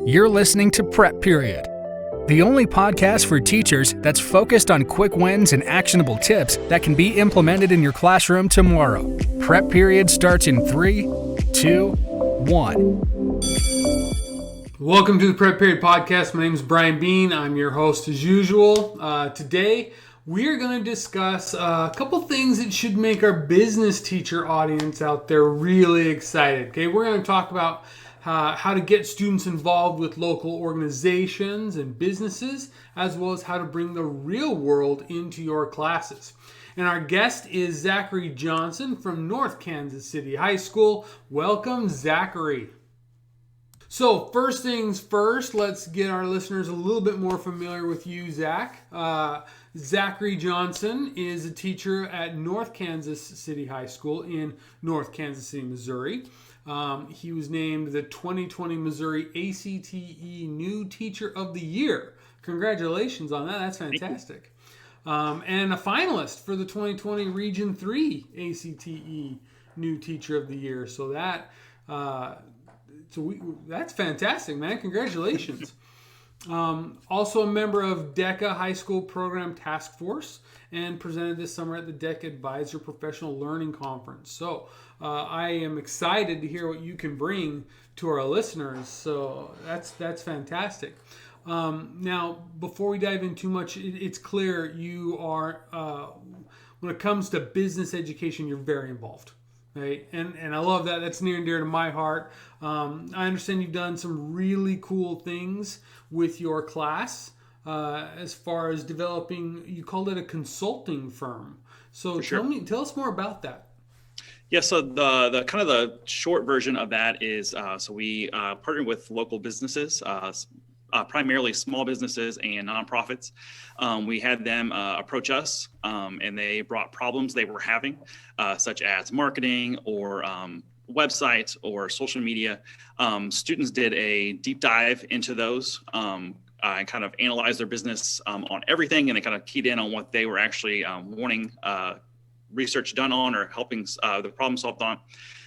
You're listening to Prep Period, the only podcast for teachers that's focused on quick wins and actionable tips that can be implemented in your classroom tomorrow. Prep Period starts in 3, 2, 1. Welcome to the Prep Period Podcast. My name is Brian Bean. I'm your host as usual. Today, we are going to discuss a couple things that should make our business teacher audience out there really excited. Okay, we're going to talk about how to get students involved with local organizations and businesses, as well as how to bring the real world into your classes. And our guest is Zachary Johnson from North Kansas City High School. Welcome, Zachary. So first things first, let's get our listeners a little bit more familiar with you, Zach. Zachary Johnson is a teacher at North Kansas City High School in North Kansas City, Missouri. He was named the 2020 Missouri ACTE New Teacher of the Year. Congratulations on that. That's fantastic. And a finalist for the 2020 Region 3 ACTE New Teacher of the Year. So that's fantastic, man. Congratulations. Also a member of DECA High School Program Task Force and presented this summer at the DECA Advisor Professional Learning Conference. So I am excited to hear what you can bring to our listeners. So that's fantastic. Now, before we dive in too much, it's clear you are, when it comes to business education, you're very involved. Right? And I love that. That's near and dear to my heart. I understand you've done some really cool things with your class as far as developing, you called it a consulting firm. So tell us more about that. Yeah, so the kind of the short version of that is, so we partnered with local businesses, primarily small businesses and nonprofits. We had them approach us, and they brought problems they were having, such as marketing or websites or social media. Students did a deep dive into those and kind of analyzed their business on everything, and they kind of keyed in on what they were actually wanting research done on or helping the problem solved on.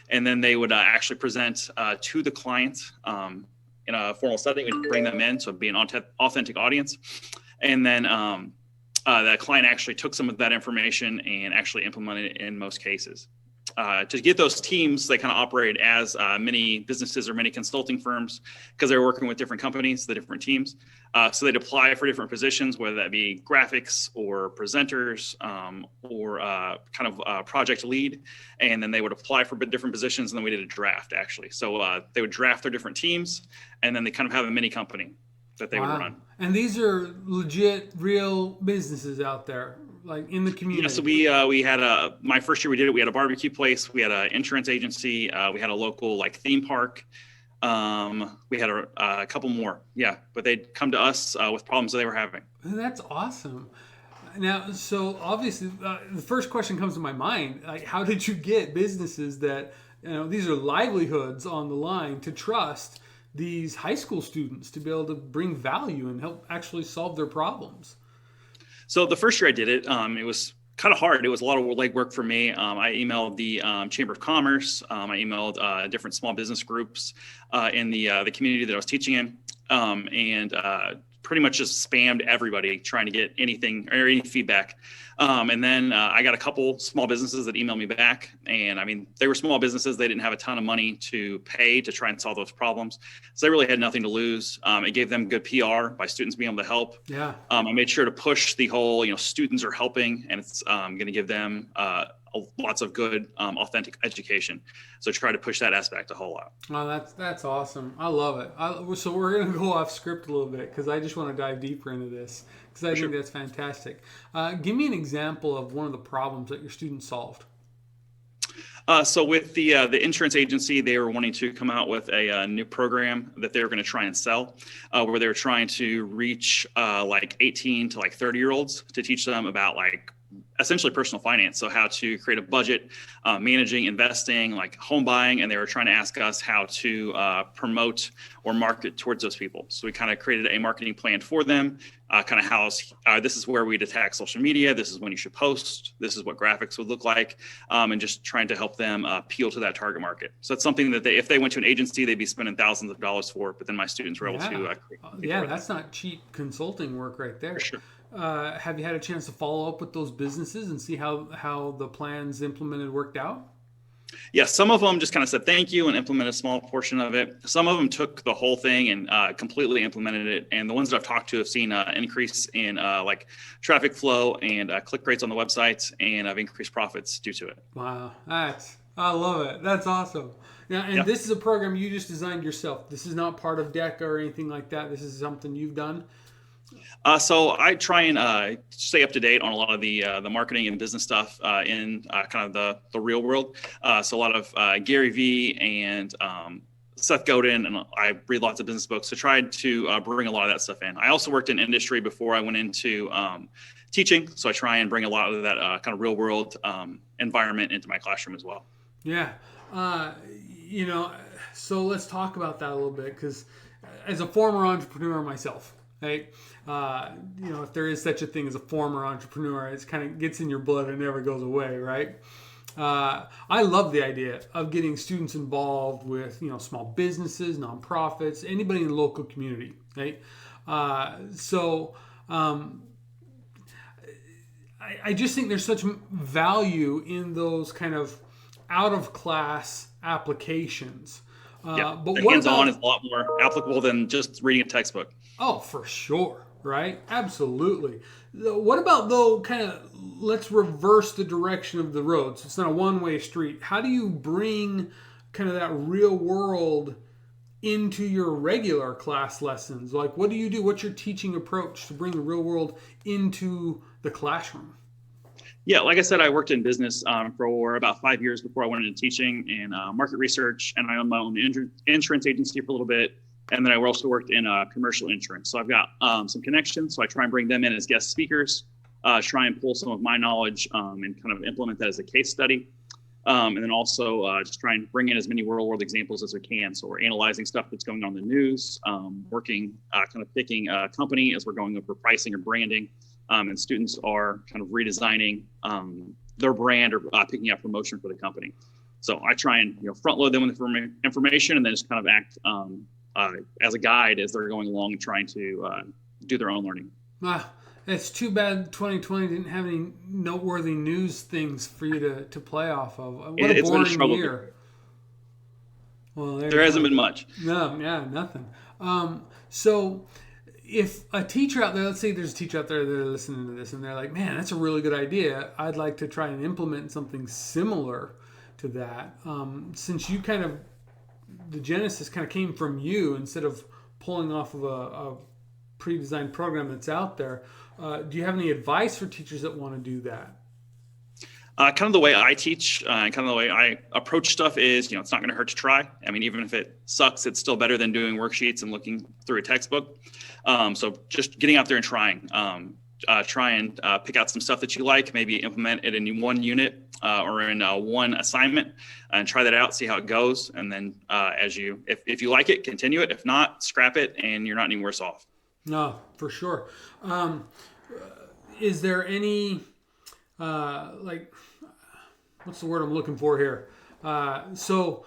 And then they would actually present to the client in a formal setting. We'd bring them in, so it'd be an authentic audience. And then the client actually took some of that information and actually implemented it in most cases. To get those teams, they kind of operate as many businesses or many consulting firms because they're working with different companies, the different teams. So they'd apply for different positions, whether that be graphics or presenters or kind of project lead. And then they would apply for different positions, and then we did a draft, actually. So they would draft their different teams, and then they kind of have a mini company that they would run. And these are legit, real businesses out there, like in the community. Yeah, so we had my first year we did it, we had a barbecue place, we had an insurance agency, we had a local like theme park. We had a couple more, but they'd come to us with problems that they were having. That's awesome. Now, so obviously, the first question comes to my mind: like, how did you get businesses that, these are livelihoods on the line, to trust these high school students to be able to bring value and help actually solve their problems? So the first year I did it, it was kind of hard. It was a lot of legwork for me. I emailed the Chamber of Commerce. I emailed different small business groups in the community that I was teaching in, and pretty much just spammed everybody trying to get anything or any feedback. And then I got a couple small businesses that emailed me back. And I mean, they were small businesses. They didn't have a ton of money to pay to try and solve those problems. So they really had nothing to lose. It gave them good PR by students being able to help. Yeah. I made sure to push the whole, students are helping, and it's going to give them lots of good, authentic education. So try to push that aspect a whole lot. Oh, that's awesome. I love it. So we're going to go off script a little bit because I just want to dive deeper into this because I think that's fantastic. Give me an example of one of the problems that your students solved. So with the insurance agency, they were wanting to come out with a new program that they were going to try and sell, where they were trying to reach like 18 to like 30-year-olds to teach them about like essentially personal finance. So how to create a budget, managing, investing, like home buying. And they were trying to ask us how to promote or market towards those people. So we kind of created a marketing plan for them, kind of how this is where we'd attack social media. This is when you should post. This is what graphics would look like. And just trying to help them appeal to that target market. So it's something that if they went to an agency, they'd be spending thousands of dollars for, but then my students were able to. That's not cheap consulting work right there. For sure. Have you had a chance to follow up with those businesses and see how the plans implemented worked out? Yeah, some of them just kind of said thank you and implemented a small portion of it. Some of them took the whole thing and completely implemented it. And the ones that I've talked to have seen an increase in like traffic flow and click rates on the websites, and have increased profits due to it. Wow, I love it. That's awesome. Now, and this is a program you just designed yourself. This is not part of DECA or anything like that. This is something you've done. So I try and stay up to date on a lot of the marketing and business stuff in kind of the real world. So a lot of Gary Vee and Seth Godin, and I read lots of business books. So tried to bring a lot of that stuff in. I also worked in industry before I went into teaching. So I try and bring a lot of that kind of real world environment into my classroom as well. Yeah. So let's talk about that a little bit, because as a former entrepreneur myself, right? If there is such a thing as a former entrepreneur, it kind of gets in your blood and never goes away, right? I love the idea of getting students involved with, small businesses, nonprofits, anybody in the local community, right? I just think there's such value in those kind of out-of-class applications. But what hands-on is a lot more applicable than just reading a textbook. Oh, for sure, right? Absolutely. What about, though, kind of, let's reverse the direction of the road. So it's not a one-way street. How do you bring kind of that real world into your regular class lessons? Like, what do you do? What's your teaching approach to bring the real world into the classroom? Yeah, like I said, I worked in business for about 5 years before I went into teaching and market research, and I owned my own insurance agency for a little bit. And then I also worked in commercial insurance. So I've got some connections. So I try and bring them in as guest speakers, try and pull some of my knowledge and kind of implement that as a case study. And then also just try and bring in as many real world examples as we can. So we're analyzing stuff that's going on in the news, working, kind of picking a company as we're going over pricing or branding. And students are kind of redesigning their brand or picking out promotion for the company. So I try and front load them with information and then just kind of act as a guide as they're going along and trying to do their own learning. It's too bad 2020 didn't have any noteworthy news things for you to play off of. What a boring year. Well, there hasn't been much. No, yeah, nothing. So if a teacher out there, let's say there's a teacher out there that are listening to this and they're like, man, that's a really good idea. I'd like to try and implement something similar to that. Since you kind of, the genesis kind of came from you instead of pulling off of a pre-designed program that's out there. Do you have any advice for teachers that want to do that? Kind of the way I teach and kind of the way I approach stuff is, it's not going to hurt to try. I mean, even if it sucks, it's still better than doing worksheets and looking through a textbook. So just getting out there and trying. Try and pick out some stuff that you like, maybe implement it in one unit or in one assignment and try that out, see how it goes. And then if you like it, continue it. If not, scrap it and you're not any worse off. No, for sure. Is there any, what's the word I'm looking for here? So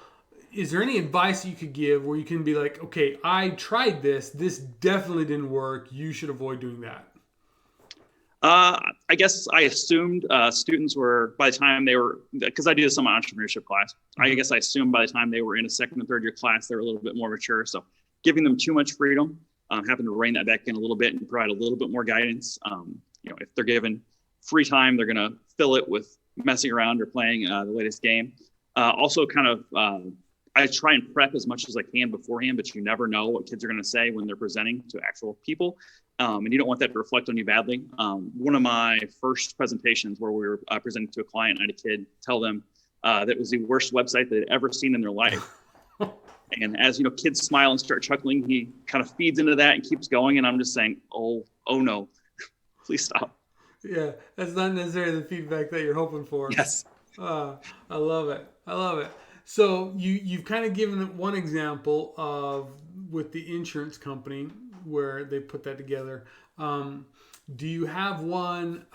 is there any advice you could give where you can be like, okay, I tried this definitely didn't work. You should avoid doing that. I guess I assumed students were, by the time they were, because I do this in my entrepreneurship class, I guess I assumed by the time they were in a second and third year class, they were a little bit more mature. So giving them too much freedom, having to rein that back in a little bit and provide a little bit more guidance. If they're given free time, they're going to fill it with messing around or playing the latest game. Also kind of, I try and prep as much as I can beforehand, but you never know what kids are going to say when they're presenting to actual people. And you don't want that to reflect on you badly. One of my first presentations where we were presenting to a client, I had a kid tell them that it was the worst website they'd ever seen in their life. And as kids smile and start chuckling, he kind of feeds into that and keeps going. And I'm just saying, oh no, please stop. Yeah, that's not necessarily the feedback that you're hoping for. Yes. I love it. I love it. So you've kind of given one example of with the insurance company where they put that together. Do you have one?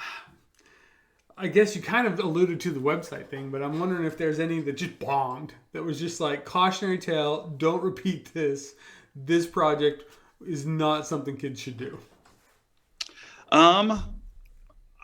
I guess you kind of alluded to the website thing, but I'm wondering if there's any that just bombed, that was just like cautionary tale, don't repeat this. This project is not something kids should do.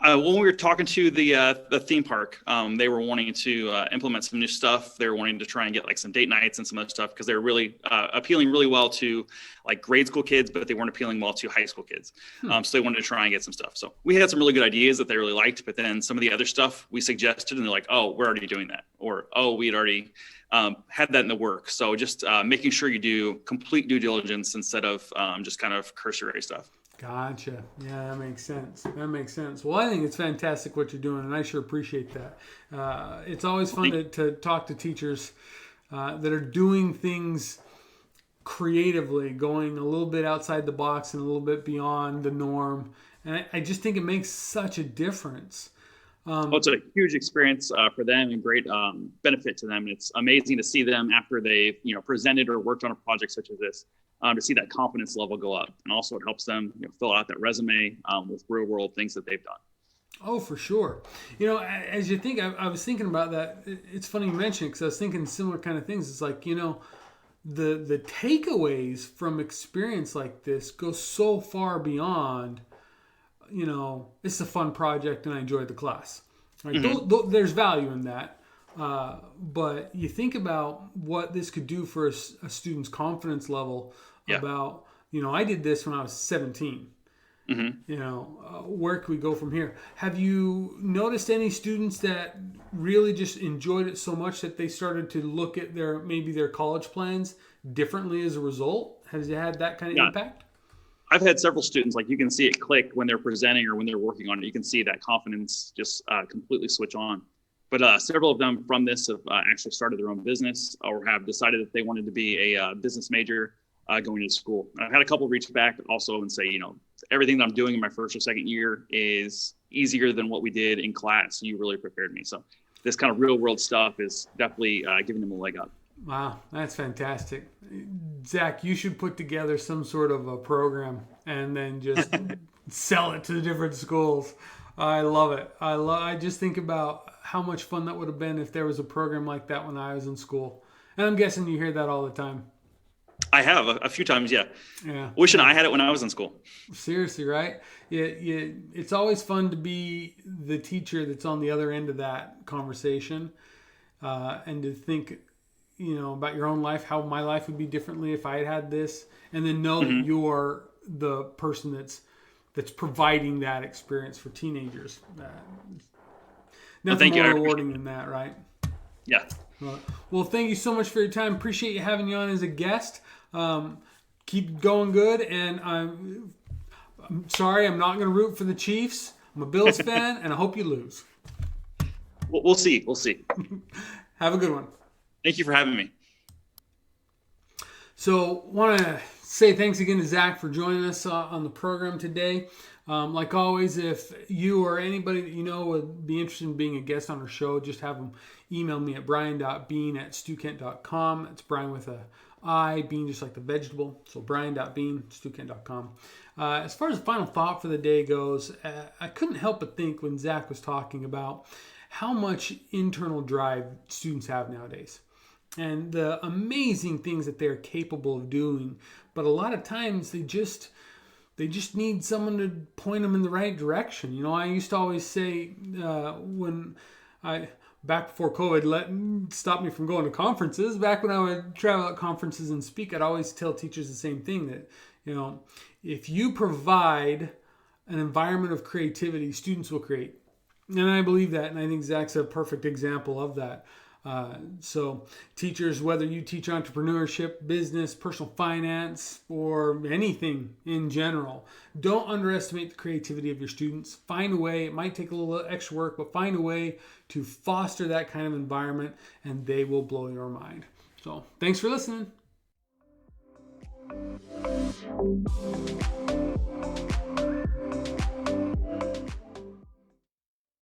When we were talking to the theme park, they were wanting to implement some new stuff. They were wanting to try and get like some date nights and some other stuff because they were really appealing really well to like grade school kids, but they weren't appealing well to high school kids. So they wanted to try and get some stuff. So we had some really good ideas that they really liked, but then some of the other stuff we suggested and they're like, oh, we're already doing that. Or, oh, we had already had that in the work. So just making sure you do complete due diligence instead of just kind of cursory stuff. Gotcha. Yeah, that makes sense. That makes sense. Well, I think it's fantastic what you're doing, and I sure appreciate that. It's always fun to talk to teachers that are doing things creatively, going a little bit outside the box and a little bit beyond the norm. And I just think it makes such a difference. Well, it's a huge experience for them and great benefit to them. It's amazing to see them after they've presented or worked on a project such as this. To see that confidence level go up. And also it helps them fill out that resume with real world things that they've done. Oh, for sure. As you think, I was thinking about that. It's funny you mention it because I was thinking similar kind of things. It's like, the takeaways from experience like this go so far beyond, it's a fun project and I enjoyed the class. Right? Mm-hmm. There's value in that. But you think about what this could do for a student's confidence level about, I did this when I was 17. Mm-hmm. Where can we go from here? Have you noticed any students that really just enjoyed it so much that they started to look at their college plans differently as a result? Has it had that kind of impact? I've had several students, like you can see it click when they're presenting or when they're working on it. You can see that confidence just completely switch on. But several of them from this have actually started their own business or have decided that they wanted to be a business major going to school. And I've had a couple reach back also and say, everything that I'm doing in my first or second year is easier than what we did in class. You really prepared me. So this kind of real world stuff is definitely giving them a leg up. Wow, that's fantastic. Zach, you should put together some sort of a program and then just sell it to the different schools. I love it. I just think about how much fun that would have been if there was a program like that when I was in school. And I'm guessing you hear that all the time. I have a few times, yeah. Yeah. Wishing I had it when I was in school. Seriously, right? It's always fun to be the teacher that's on the other end of that conversation and to think, about your own life, how my life would be differently if I had had this, and then know that you're the person that's providing that experience for teenagers. Nothing more rewarding than that, right? Yeah. Well, thank you so much for your time. Appreciate you having you on as a guest. Keep going good, and I'm sorry I'm not going to root for the Chiefs. I'm a Bills fan, and I hope you lose. We'll see. We'll see. Have a good one. Thank you for having me. So, want to say thanks again to Zach for joining us on the program today. Like always, if you or anybody that you know would be interested in being a guest on our show, just have them email me at brian.bean@stukent.com. It's Brian with a I, bean just like the vegetable. So brian.bean@stukent.com. As far as the final thought for the day goes, I couldn't help but think when Zach was talking about how much internal drive students have nowadays and the amazing things that they're capable of doing. But a lot of times they just need someone to point them in the right direction. I used to always say back before COVID stopped me from going to conferences, back when I would travel at conferences and speak, I'd always tell teachers the same thing, that, if you provide an environment of creativity, students will create. And I believe that, and I think Zach's a perfect example of that. So teachers, whether you teach entrepreneurship, business, personal finance, or anything in general, don't underestimate the creativity of your students. Find a way. It might take a little extra work, but find a way to foster that kind of environment, and they will blow your mind. So thanks for listening.